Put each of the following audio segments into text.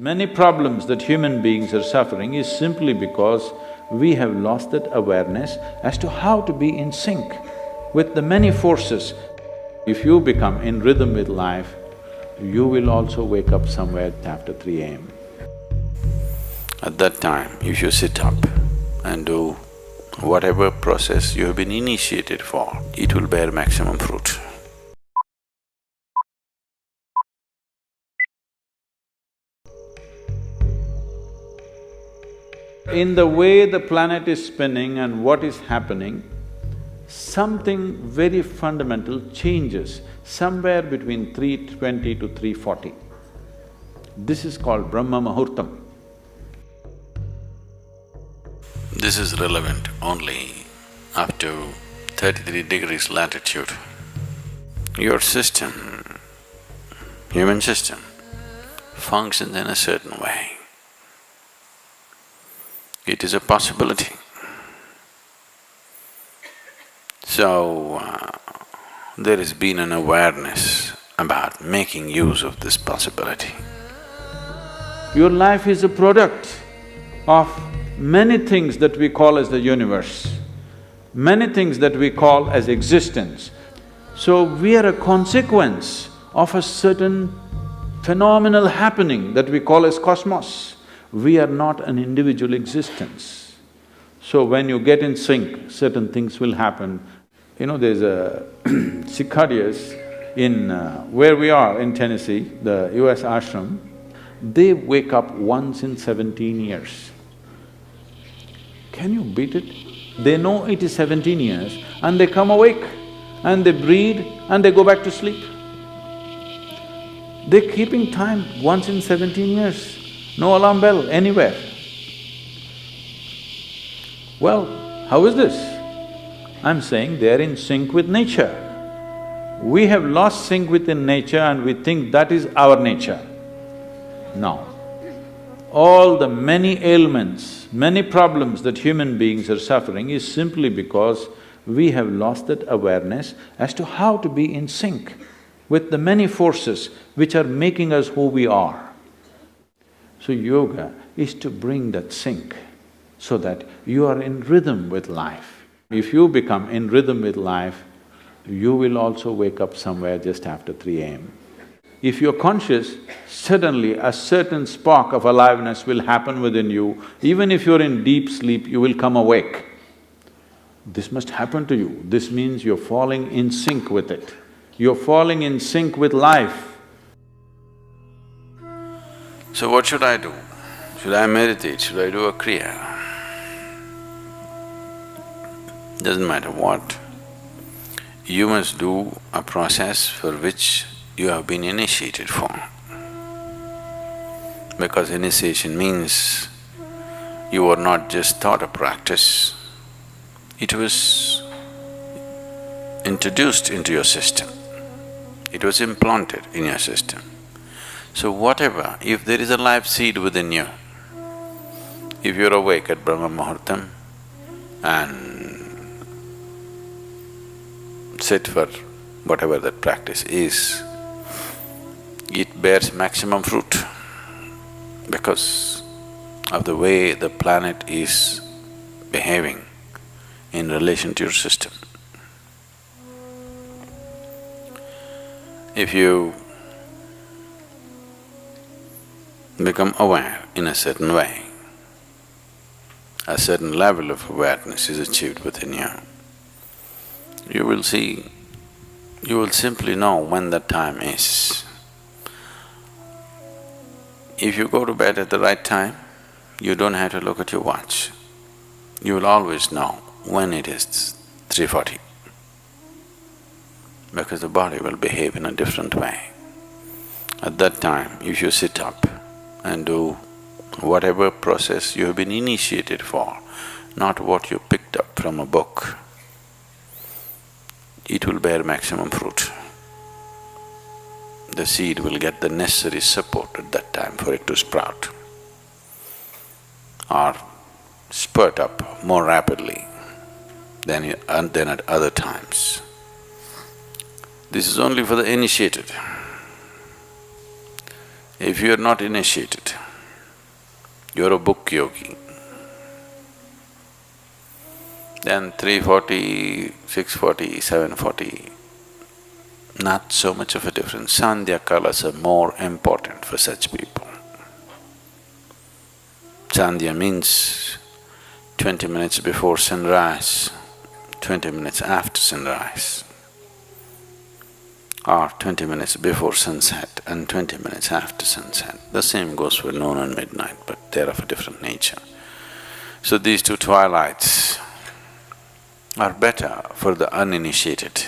Many problems that human beings are suffering is simply because we have lost that awareness as to how to be in sync with the many forces. If you become in rhythm with life, you will also wake up somewhere after 3 a.m. At that time, if you sit up and do whatever process you have been initiated for, it will bear maximum fruit. In the way the planet is spinning and what is happening, something very fundamental changes somewhere between 3:20 to 3:40. This is called Brahma Muhurtam. This is relevant only up to 33 degrees latitude. Your system, human system, functions in a certain way. It is a possibility. So, there has been an awareness about making use of this possibility. Your life is a product of many things that we call as the universe, many things that we call as existence. So we are a consequence of a certain phenomenal happening that we call as cosmos. We are not an individual existence. So when you get in sync, certain things will happen. You know, there's a cicadas in where we are in Tennessee, the US ashram, they wake up once in 17 years. Can you beat it? They know it is 17 years and they come awake and they breathe and they go back to sleep. They're keeping time once in 17 years, no alarm bell anywhere. Well, how is this? I'm saying they're in sync with nature. We have lost sync within nature and we think that is our nature. No. All the many ailments, many problems that human beings are suffering is simply because we have lost that awareness as to how to be in sync with the many forces which are making us who we are. So yoga is to bring that sync so that you are in rhythm with life. If you become in rhythm with life, you will also wake up somewhere just after 3 a.m. If you're conscious, suddenly a certain spark of aliveness will happen within you. Even if you're in deep sleep, you will come awake. This must happen to you. This means you're falling in sync with it. You're falling in sync with life. So what should I do? Should I meditate? Should I do a kriya? Doesn't matter what. You must do a process for which you have been initiated for. Because initiation means you were not just taught a practice, it was introduced into your system, it was implanted in your system. So whatever, if there is a life seed within you, if you're awake at Brahma Muhurtam and sit for whatever that practice is, it bears maximum fruit because of the way the planet is behaving in relation to your system. If you become aware in a certain way, a certain level of awareness is achieved within you, you will see, you will simply know when that time is. If you go to bed at the right time, you don't have to look at your watch. You will always know when it is 3:40, because the body will behave in a different way. At that time, if you sit up and do whatever process you have been initiated for, not what you picked up from a book, it will bear maximum fruit. The seed will get the necessary support at that time for it to sprout or spurt up more rapidly than at other times. This is only for the initiated. If you are not initiated, you're a book yogi. Then 3:40, 6:40, 7:40, not so much of a difference. Sandhya kalas are more important for such people. Sandhya means 20 minutes before sunrise, 20 minutes after sunrise, or 20 minutes before sunset and 20 minutes after sunset. The same goes for noon and midnight, but they're of a different nature. So these two twilights are better for the uninitiated.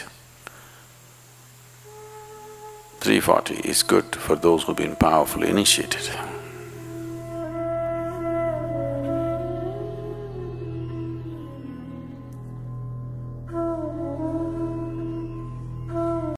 3:40 is good for those who've been powerfully initiated.